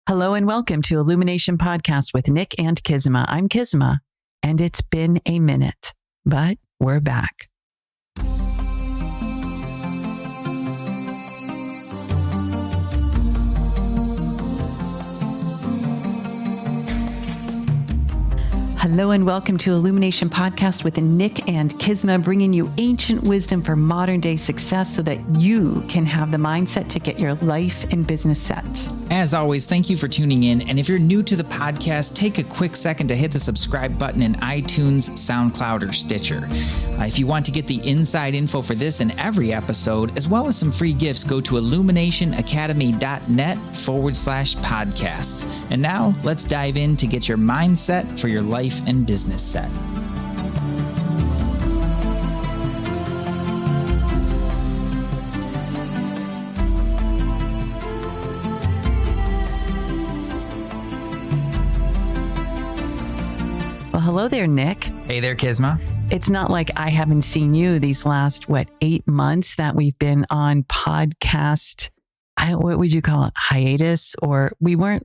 Hello and welcome to Illumination Podcast with Nick and Kisma. I'm Kisma, and it's been a minute, but we're back. Hello and welcome to Illumination Podcast with Nick and Kisma, bringing you ancient wisdom for modern day success so that you can have the mindset to get your life and business set. As always, thank you for tuning in. And if you're new to the podcast, take a quick second to hit the subscribe button in iTunes, SoundCloud, or Stitcher. If you want to get the inside info for this and every episode, as well as some free gifts, go to illuminationacademy.net/podcasts. And now let's dive in to get your mindset for your life and business set. Well, hello there, Nick. Hey there, Kisma. It's not like I haven't seen you these last, 8 months that we've been on podcast. What would you call it? Hiatus? Or we weren't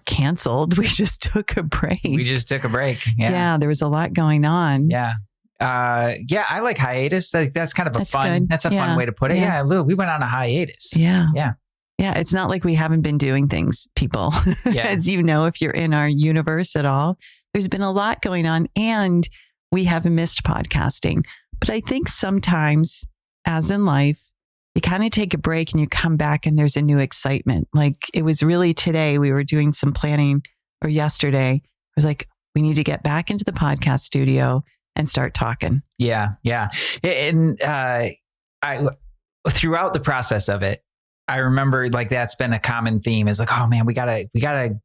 canceled. We just took a break. Yeah, there was a lot going on. Yeah. I like hiatus. That's kind of a fun way to put it. Yes. Yeah, we went on a hiatus. Yeah. It's not like we haven't been doing things, people. Yeah. As you know, if you're in our universe at all, there's been a lot going on and we haven't missed podcasting. But I think sometimes, as in life, you kind of take a break and you come back and there's a new excitement. Like it was really today, we were doing some planning, or yesterday, I was like, we need to get back into the podcast studio and start talking. Yeah. And throughout the process of it, I remember like that's been a common theme is like, oh man, we gotta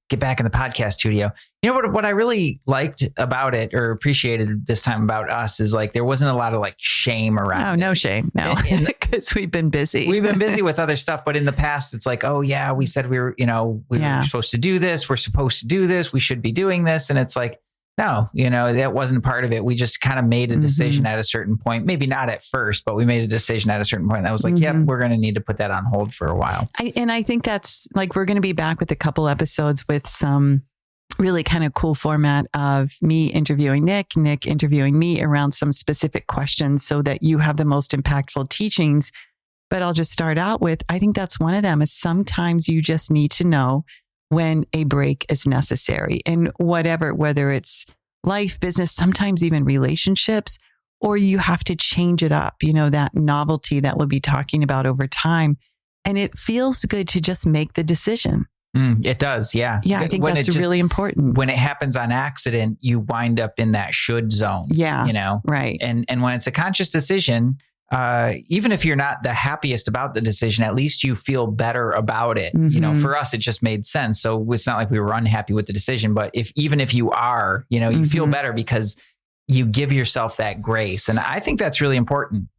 get back in the podcast studio. You know what I really liked about it or appreciated this time about us is like there wasn't a lot of like shame around. Oh, no shame. No, because we've been busy. We've been busy with other stuff, but in the past it's like, oh yeah, we said we were supposed to do this. We're supposed to do this. We should be doing this. And it's like, no, that wasn't part of it. We just kind of made a decision at a certain point, maybe not at first, but we made a decision at a certain point. That was like, yep, we're going to need to put that on hold for a while. I think that's like, we're going to be back with a couple episodes with some really kind of cool format of me interviewing Nick interviewing me around some specific questions so that you have the most impactful teachings. But I'll just start out with, I think that's one of them is sometimes you just need to know when a break is necessary and whether it's life, business, sometimes even relationships, or you have to change it up, that novelty that we'll be talking about over time. And it feels good to just make the decision. It does. Yeah. Yeah. I think that's really important. When it happens on accident, you wind up in that should zone. Yeah. Right. And when it's a conscious decision, even if you're not the happiest about the decision, at least you feel better about it. For us, it just made sense. So it's not like we were unhappy with the decision, but even if you are, you feel better because you give yourself that grace. And I think that's really important.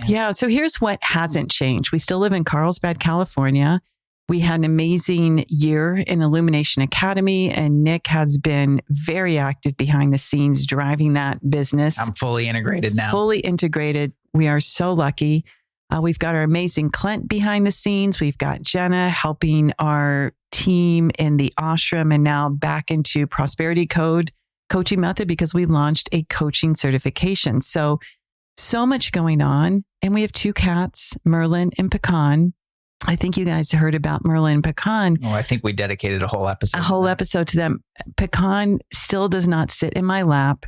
Yeah. So here's what hasn't changed. We still live in Carlsbad, California. We had an amazing year in Illumination Academy, and Nick has been very active behind the scenes driving that business. I'm fully integrated now. Fully integrated. We are so lucky. We've got our amazing Clint behind the scenes. We've got Jenna helping our team in the ashram and now back into Prosperity Code coaching method because we launched a coaching certification. So much going on. And we have 2 cats, Merlin and Pecan. I think you guys heard about Merlin and Pecan. Oh, I think we dedicated a whole episode to them. Pecan still does not sit in my lap.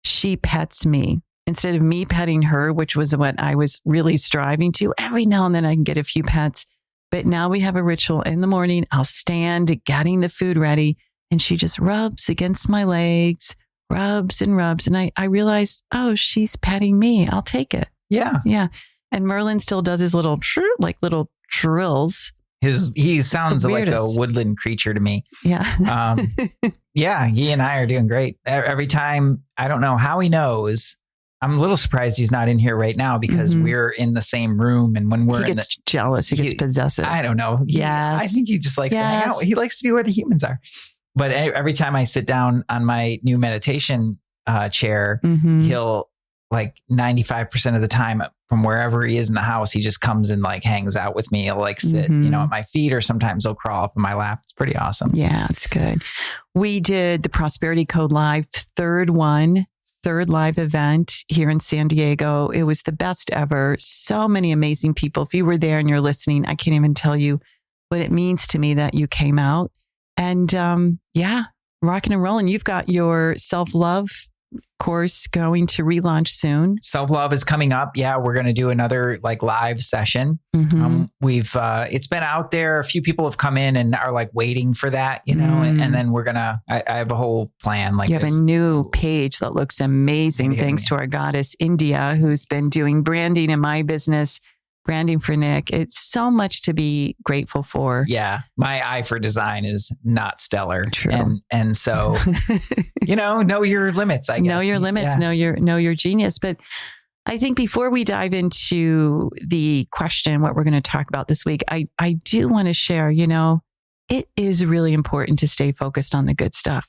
She pets me. Instead of me petting her, which was what I was really striving to, every now and then I can get a few pets. But now we have a ritual in the morning. I'll stand getting the food ready and she just rubs against my legs, rubs and rubs. And I realized, oh, she's petting me. I'll take it. Yeah. Yeah. And Merlin still does his little trills. He sounds like a woodland creature to me. Yeah. Yeah. He and I are doing great. Every time, I don't know how he knows. I'm a little surprised he's not in here right now because we're in the same room. And when he gets jealous, he gets possessive. I don't know. Yes. I think he just likes to hang out. He likes to be where the humans are. But every time I sit down on my new meditation chair, he'll like 95% of the time from wherever he is in the house, he just comes and like hangs out with me. He'll like sit, at my feet, or sometimes he'll crawl up in my lap. It's pretty awesome. Yeah, it's good. We did the Prosperity Code Live, third live event here in San Diego. It was the best ever. So many amazing people. If you were there and you're listening, I can't even tell you what it means to me that you came out. And rocking and rolling. You've got your self-love course going to relaunch soon. Self-love is coming up. Yeah, we're going to do another like live session. It's been out there. A few people have come in and are like waiting for that, and then we're going to, I have a whole plan. Like you have a new page that looks amazing. Thanks to our goddess, India, who's been doing branding in my business, branding for Nick. It's so much to be grateful for. Yeah. My eye for design is not stellar. True. And so, know your limits, I guess. Know your limits, know your genius. But I think before we dive into the question, what we're going to talk about this week, I do want to share, it is really important to stay focused on the good stuff.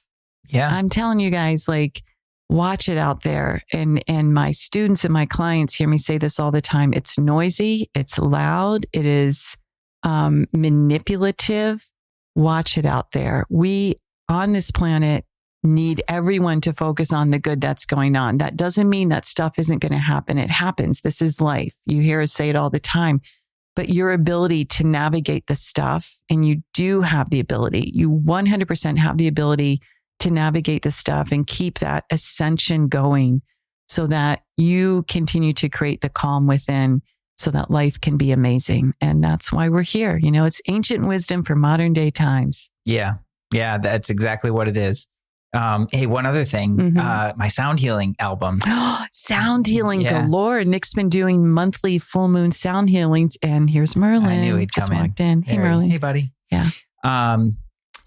Yeah. I'm telling you guys, like, watch it out there. And my students and my clients hear me say this all the time. It's noisy. It's loud. It is manipulative. Watch it out there. We on this planet need everyone to focus on the good that's going on. That doesn't mean that stuff isn't going to happen. It happens. This is life. You hear us say it all the time. But your ability to navigate the stuff, and you do have the ability, you 100% have the ability to navigate the stuff and keep that ascension going so that you continue to create the calm within so that life can be amazing. And that's why we're here. It's ancient wisdom for modern day times. Yeah. Yeah. That's exactly what it is. Hey, one other thing, my sound healing album. Sound healing galore. Nick's been doing monthly full moon sound healings. And here's Merlin. I knew he'd come in. Walked in. Hey, Merlin. Hey, buddy.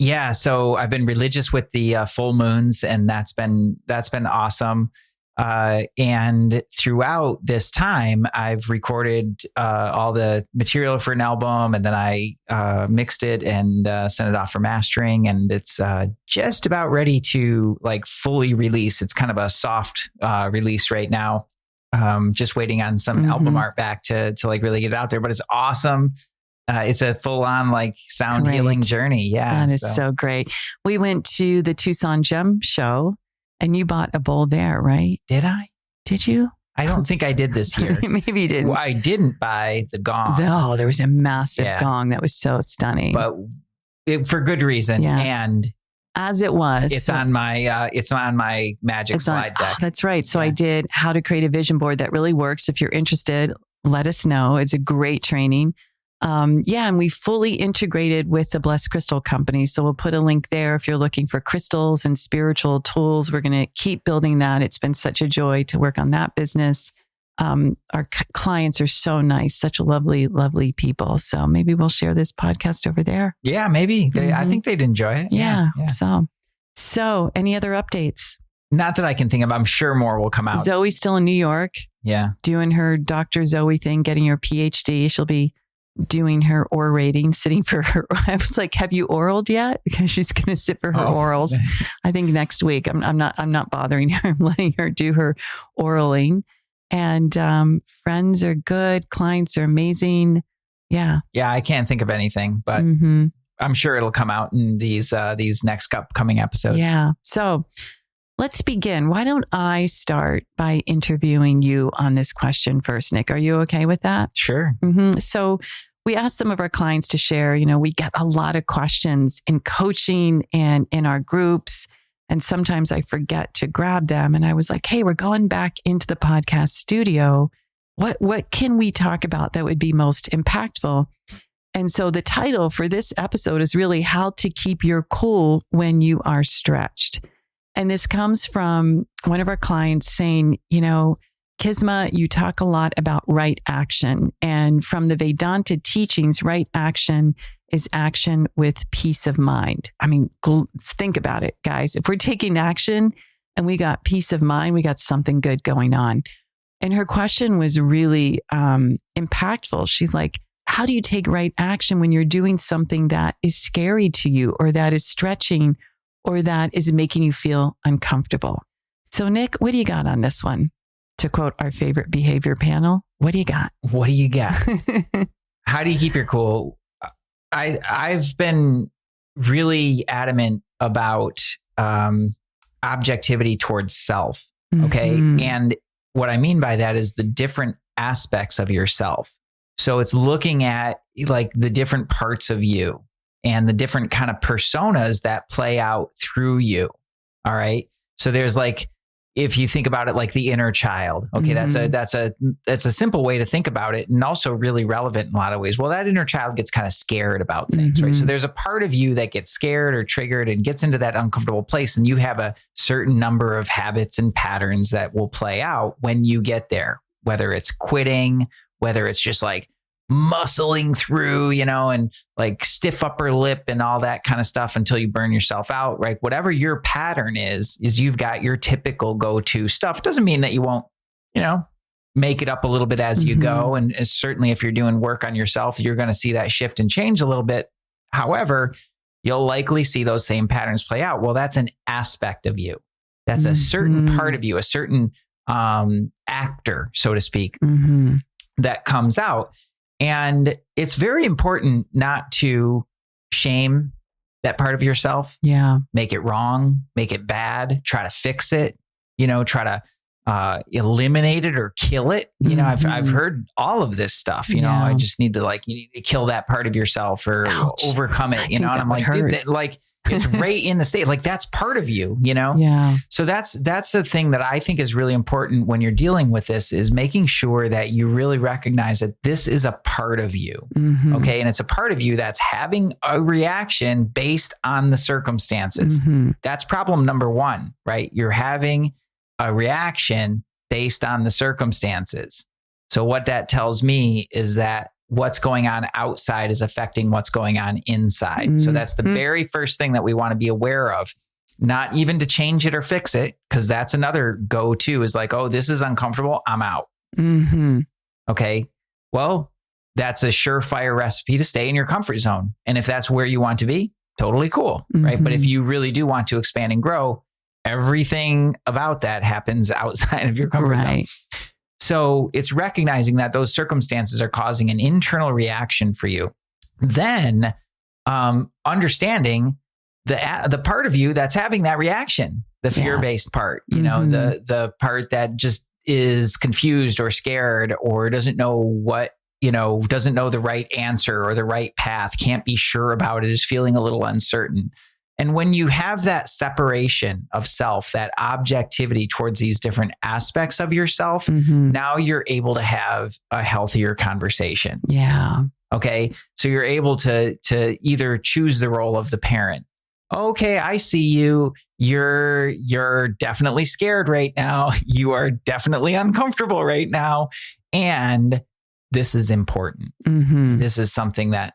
Yeah. So I've been religious with the full moons, and that's been awesome. And throughout this time, I've recorded all the material for an album, and then I mixed it and sent it off for mastering, and it's just about ready to like fully release. It's kind of a soft release right now. Just waiting on some album art back to like really get it out there, but it's awesome. It's a full on like sound healing journey. Yeah. That is so great. We went to the Tucson Gem Show and you bought a bowl there, right? Did I? Did you? I don't think I did this year. Maybe you didn't. Well, I didn't buy the gong. Oh, there was a massive gong that was so stunning. But for good reason. Yeah. And as it was. It's on my magic slide deck. That's right. So I did How to Create a Vision Board that really works. If you're interested, let us know. It's a great training. And we fully integrated with the Blessed Crystal Company. So we'll put a link there if you're looking for crystals and spiritual tools. We're going to keep building that. It's been such a joy to work on that business. Our clients are so nice, such lovely, lovely people. So maybe we'll share this podcast over there. Yeah, maybe. I think they'd enjoy it. Yeah. So any other updates? Not that I can think of. I'm sure more will come out. Zoe's still in New York. Yeah. Doing her Dr. Zoe thing, getting her PhD. She'll be doing her orating, sitting for her. I was like, have you oraled yet? Because she's going to sit for her orals. I think next week. I'm not bothering her. I'm letting her do her oraling. And friends are good. Clients are amazing. Yeah. Yeah. I can't think of anything, but I'm sure it'll come out in these next upcoming episodes. Yeah. So let's begin. Why don't I start by interviewing you on this question first, Nick? Are you okay with that? Sure. So we asked some of our clients to share, we get a lot of questions in coaching and in our groups. And sometimes I forget to grab them. And I was like, hey, we're going back into the podcast studio. What can we talk about that would be most impactful? And so the title for this episode is really How to Keep Your Cool When You Are Stretched. And this comes from one of our clients saying, Kisma, you talk a lot about right action. And from the Vedanta teachings, right action is action with peace of mind. I mean, think about it, guys. If we're taking action and we got peace of mind, we got something good going on. And her question was really impactful. She's like, how do you take right action when you're doing something that is scary to you or that is stretching or that is making you feel uncomfortable? So Nick, what do you got on this one? To quote our favorite behavior panel, what do you got? What do you got? How do you keep your cool? I've been really adamant about objectivity towards self. Okay. Mhm. And what I mean by that is the different aspects of yourself. So it's looking at like the different parts of you and the different kind of personas that play out through you. All right. So there's like, if you think about it like the inner child, okay, that's a simple way to think about it, and also really relevant in a lot of ways. Well, that inner child gets kind of scared about things, right? So there's a part of you that gets scared or triggered and gets into that uncomfortable place, and you have a certain number of habits and patterns that will play out when you get there, whether it's quitting, whether it's just like muscling through, and like stiff upper lip and all that kind of stuff until you burn yourself out, right? Whatever your pattern is you've got your typical go-to stuff. Doesn't mean that you won't, make it up a little bit as you go. And certainly if you're doing work on yourself, you're going to see that shift and change a little bit. However, you'll likely see those same patterns play out. Well, that's an aspect of you. That's a certain part of you, a certain actor, so to speak, that comes out. And it's very important not to shame that part of yourself. Yeah. Make it wrong, make it bad, try to fix it, try to eliminate it or kill it. I've heard all of this stuff, I just need to you need to kill that part of yourself or overcome it, and I'm like, dude, it's right in the state. Like that's part of you, Yeah. So that's the thing that I think is really important when you're dealing with this, is making sure that you really recognize that this is a part of you. Okay. And it's a part of you that's having a reaction based on the circumstances. That's problem number one, right? You're having a reaction based on the circumstances. So what that tells me is that what's going on outside is affecting what's going on inside. So that's the very first thing that we want to be aware of, not even to change it or fix it, because that's another go-to is like, oh, this is uncomfortable, I'm out. Okay. Well, that's a surefire recipe to stay in your comfort zone. And if that's where you want to be, totally cool. Right. But if you really do want to expand and grow, everything about that happens outside of your comfort zone. So it's recognizing that those circumstances are causing an internal reaction for you. Then understanding the part of you that's having that reaction, the fear-based part, the part that just is confused or scared or doesn't know doesn't know the right answer or the right path, can't be sure about it, is feeling a little uncertain. And when you have that separation of self, that objectivity towards these different aspects of yourself, now you're able to have a healthier conversation. Yeah. Okay. So you're able to either choose the role of the parent. Okay, I see you. You're definitely scared right now. You are definitely uncomfortable right now. And this is important. This is something that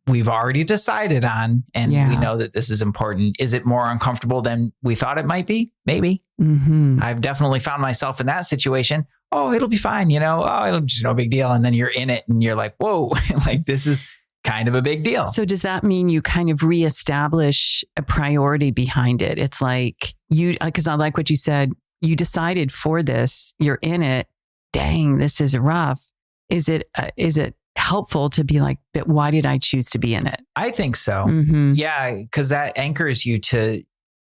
we've already decided on, and we know that this is important. Is it more uncomfortable than we thought it might be? Maybe. I've definitely found myself in that situation. Oh, it'll be fine. Oh, it'll just no big deal. And then you're in it and you're like, whoa, like this is kind of a big deal. So does that mean you kind of reestablish a priority behind it? It's like because I like what you said, you decided for this, you're in it. Dang, this is rough. Is it helpful to be like, but why did I choose to be in it? I think so. Yeah, because that anchors you to,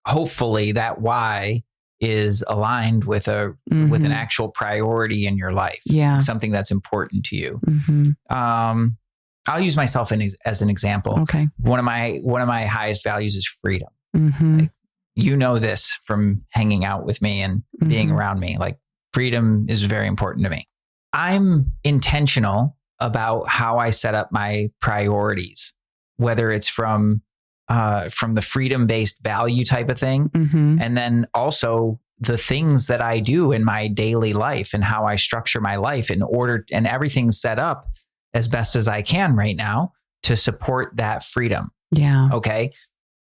hopefully that why is aligned with with an actual priority in your life. Yeah, something that's important to you. I'll use myself as an example. Okay, one of my highest values is freedom. Like, this from hanging out with me and being around me. Like freedom is very important to me. I'm intentional about how I set up my priorities, whether it's from the freedom-based value type of thing, and then also the things that I do in my daily life and how I structure my life and everything's set up as best as I can right now to support that freedom. Yeah. Okay.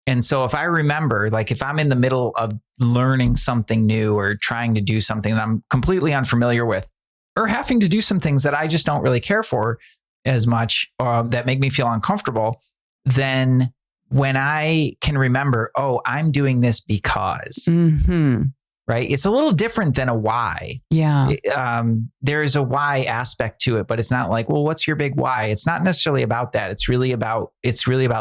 And so if I remember, like if I'm in the middle of learning something new or trying to do something that I'm completely unfamiliar with, or having to do some things that I just don't really care for as much, that make me feel uncomfortable, then when I can remember, oh, I'm doing this because, right? It's a little different than a why. Yeah. There's a why aspect to it, but it's not like, well, what's your big why? It's not necessarily about that. It's really about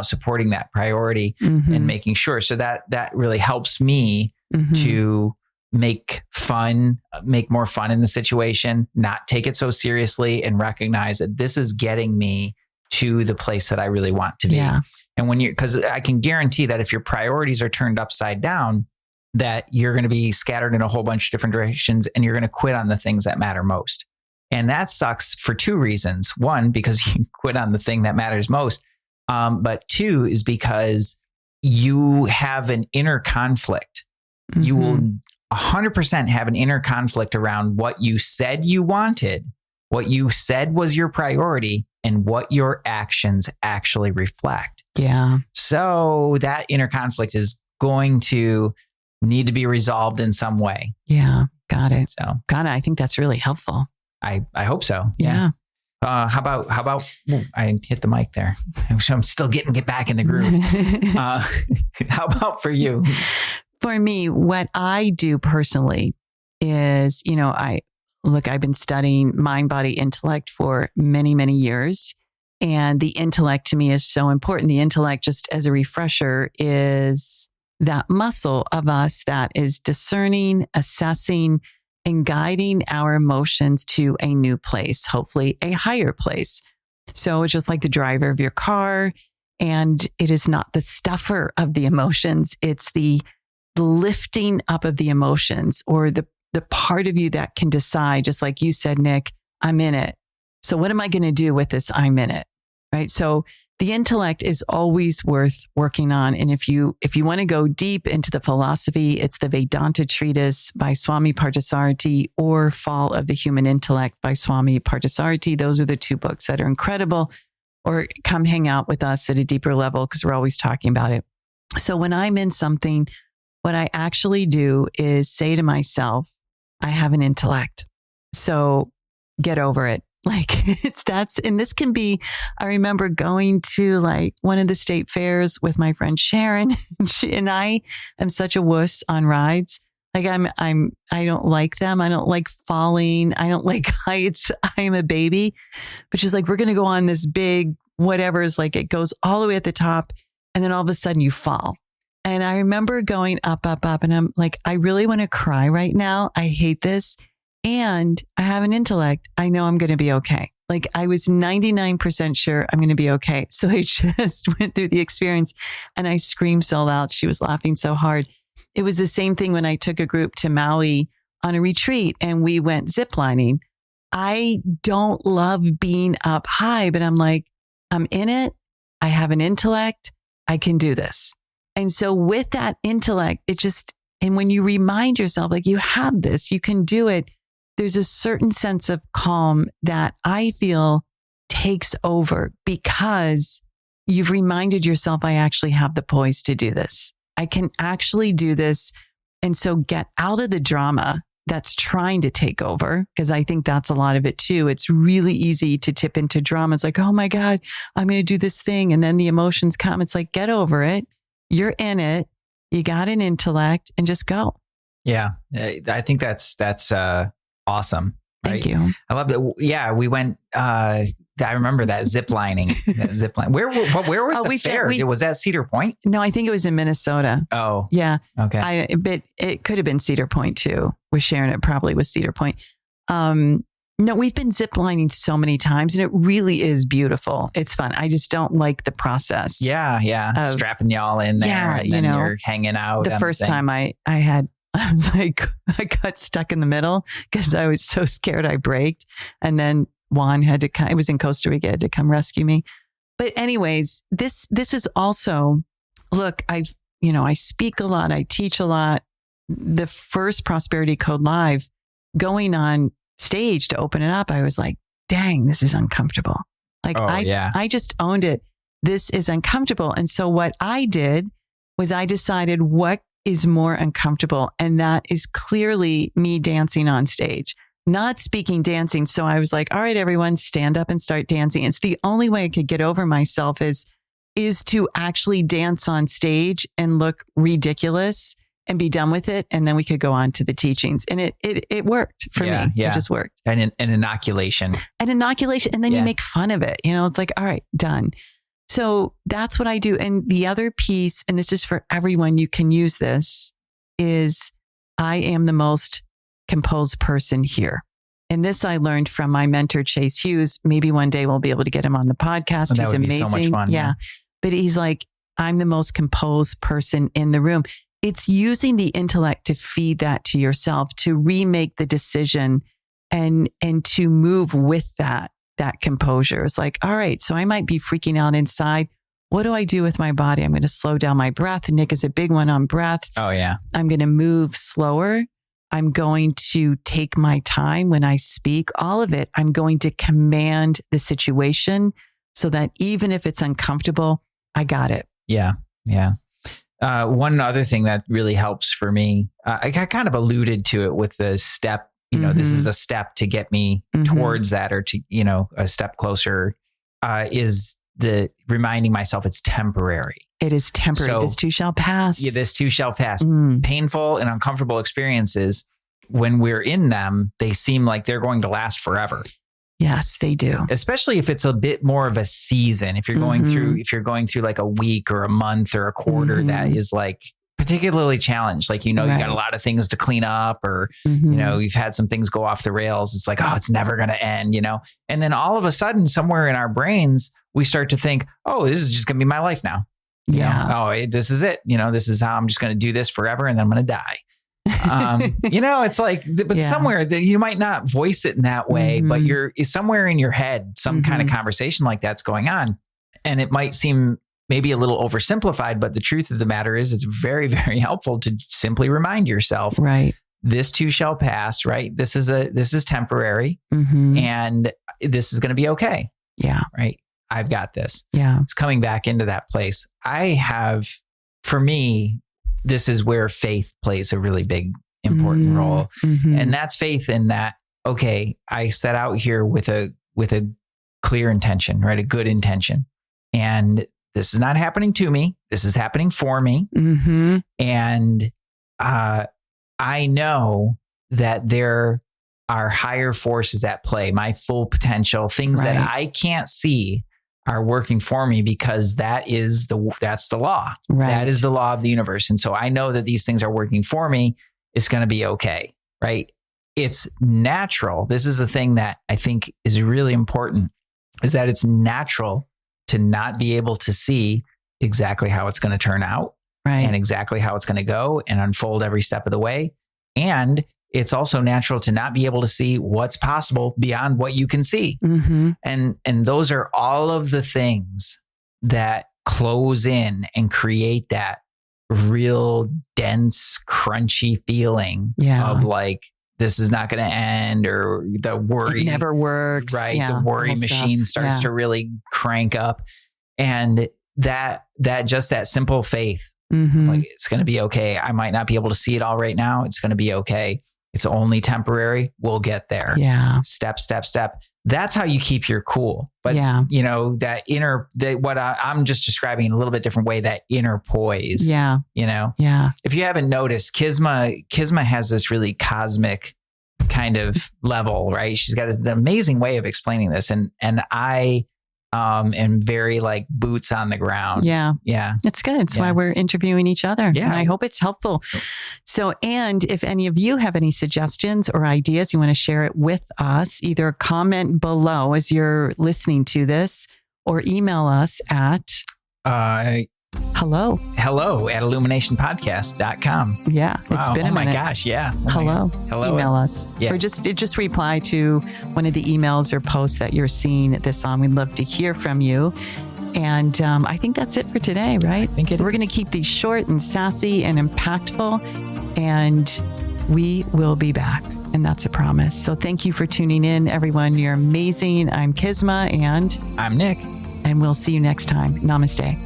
supporting that priority and making sure. So that really helps me to make more fun in the situation, not take it so seriously, and recognize that this is getting me to the place that I really want to be. Yeah. And because I can guarantee that if your priorities are turned upside down, that you're going to be scattered in a whole bunch of different directions, and you're going to quit on the things that matter most. And that sucks for two reasons. One, because you quit on the thing that matters most. But two is because you have an inner conflict. You will 100% have an inner conflict around what you said you wanted, what you said was your priority, and what your actions actually reflect. Yeah. So that inner conflict is going to need to be resolved in some way. Yeah. Got it. So I think that's really helpful. I hope so. Yeah. How about, I hit the mic there. I'm still getting back in the groove. How about for you? For me, what I do personally is, I've been studying mind, body, intellect for many, many years. And the intellect to me is so important. The intellect, just as a refresher, is that muscle of us that is discerning, assessing, and guiding our emotions to a new place, hopefully a higher place. So it's just like the driver of your car. And it is not the stuffer of the emotions. It's the lifting up of the emotions, or the part of you that can decide, just like you said, Nick, I'm in it. So what am I going to do with this? I'm in it. Right. So the intellect is always worth working on. And if you want to go deep into the philosophy, it's the Vedanta treatise by Swami Parthasarathi, or Fall of the Human Intellect by Swami Parthasarathi. Those are the two books that are incredible. Or come hang out with us at a deeper level, because we're always talking about it. So when I'm in something, what I actually do is say to myself, I have an intellect. So get over it. And this can be, I remember going to like one of the state fairs with my friend Sharon, and I am such a wuss on rides. Like I don't like them. I don't like falling. I don't like heights. I am a baby. But she's like, we're going to go on this big, whatever is like, it goes all the way at the top. And then all of a sudden you fall. And I remember going up, and I'm like, I really want to cry right now. I hate this. And I have an intellect. I know I'm going to be okay. Like I was 99% sure I'm going to be okay. So I just went through the experience and I screamed so loud. She was laughing so hard. It was the same thing when I took a group to Maui on a retreat and we went ziplining. I don't love being up high, but I'm like, I'm in it. I have an intellect. I can do this. And so with that intellect, and when you remind yourself, like you have this, you can do it. There's a certain sense of calm that I feel takes over, because you've reminded yourself, I actually have the poise to do this. I can actually do this. And so get out of the drama that's trying to take over, because I think that's a lot of it too. It's really easy to tip into drama. It's like, oh my God, I'm going to do this thing. And then the emotions come. It's like, get over it. You're in it. You got an intellect, and just go. Yeah. I think that's awesome. Thank you. I love that. Yeah. We went, I remember that zip lining. Where was the fair? Was that Cedar Point? No, I think it was in Minnesota. Oh, yeah. Okay. But it could have been Cedar Point too. We're sharing it probably with Cedar Point. No, we've been zip lining so many times, and it really is beautiful. It's fun. I just don't like the process. Yeah. Strapping y'all in there. Yeah, and then you're hanging out. The first time I was like, I got stuck in the middle because I was so scared I braked. And then Juan had to come, it was in Costa Rica, had to come rescue me. But anyways, this is also, look, I speak a lot. I teach a lot. The first Prosperity Code Live, going on stage to open it up, I was like, dang, this is uncomfortable. I just owned it. This is uncomfortable. And so what I did was I decided what is more uncomfortable. And that is clearly me dancing on stage, not speaking, dancing. So I was like, all right, everyone, stand up and start dancing. It's the only way I could get over myself is to actually dance on stage and look ridiculous and be done with it. And then we could go on to the teachings. And it worked for me. Yeah. It just worked. An inoculation. And then you make fun of it. It's like, all right, done. So that's what I do. And the other piece, and this is for everyone, you can use this, is I am the most composed person here. And this I learned from my mentor, Chase Hughes. Maybe one day we'll be able to get him on the podcast. He's amazing. So much fun. Yeah. But he's like, I'm the most composed person in the room. It's using the intellect to feed that to yourself, to remake the decision and to move with that composure. It's like, all right, so I might be freaking out inside. What do I do with my body? I'm going to slow down my breath. Nick is a big one on breath. Oh, yeah. I'm going to move slower. I'm going to take my time when I speak. All of it, I'm going to command the situation so that even if it's uncomfortable, I got it. Yeah. Yeah. One other thing that really helps for me, I kind of alluded to it with the step. This is a step to get me towards that, or to, a step closer, is the reminding myself it's temporary. It is temporary. So, this too shall pass. Yeah, this too shall pass. Painful and uncomfortable experiences, when we're in them, they seem like they're going to last forever. Yes, they do. Especially if it's a bit more of a season. If you're going through like a week or a month or a quarter that is like particularly challenged, like, you got a lot of things to clean up, or, you've had some things go off the rails. It's like, oh, it's never going to end, And then all of a sudden, somewhere in our brains, we start to think, oh, this is just going to be my life now. Oh, this is it. This is how I'm just going to do this forever, and then I'm going to die. It's like, but somewhere that you might not voice it in that way, but you're somewhere in your head, some kind of conversation like that's going on. And it might seem maybe a little oversimplified, but the truth of the matter is, it's very, very helpful to simply remind yourself, right? This too shall pass, right? This is temporary, and this is going to be okay. Yeah. Right. I've got this. Yeah. It's coming back into that place. For me, this is where faith plays a really big, important role. And that's faith in that, okay, I set out here with a clear intention, right? A good intention. And this is not happening to me. This is happening for me. And I know that there are higher forces at play, my full potential, things that I can't see are working for me, because that's the law. Right. That is the law of the universe. And so I know that these things are working for me. It's going to be okay. Right. It's natural. This is the thing that I think is really important, is that it's natural to not be able to see exactly how it's going to turn out, right, and exactly how it's going to go and unfold every step of the way. And it's also natural to not be able to see what's possible beyond what you can see. And those are all of the things that close in and create that real dense, crunchy feeling of like, this is not going to end, or the worry. It never works. Right. Yeah, the worry machine starts to really crank up. And that simple faith, like, it's going to be okay. I might not be able to see it all right now. It's going to be okay. It's only temporary. We'll get there. Yeah. Step. That's how you keep your cool. But what I'm just describing in a little bit different way, that inner poise. Yeah. If you haven't noticed, Kisma has this really cosmic kind of level, right? She's got an amazing way of explaining this. And I and very like boots on the ground. Yeah. Yeah. It's good. It's why we're interviewing each other. Yeah. And I hope it's helpful. So, and if any of you have any suggestions or ideas, you want to share it with us, either comment below as you're listening to this, or email us at hello at illuminationpodcast.com. Yeah. It's been a minute. Oh my gosh. Yeah. Hello. Email us. Yeah. Or just reply to one of the emails or posts that you're seeing this on. We'd love to hear from you. And I think that's it for today, right? I think we're going to keep these short and sassy and impactful, and we will be back. And that's a promise. So thank you for tuning in, everyone. You're amazing. I'm Kisma, and I'm Nick. And we'll see you next time. Namaste.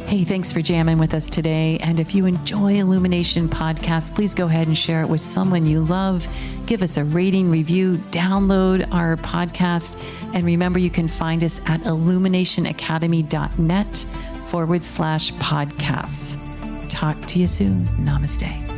Hey, Thanks for jamming with us today. And if you enjoy Illumination Podcast, please go ahead and share it with someone you love. Give us a rating, review, download our podcast. And remember, you can find us at illuminationacademy.net/podcasts. Talk to you soon. Namaste.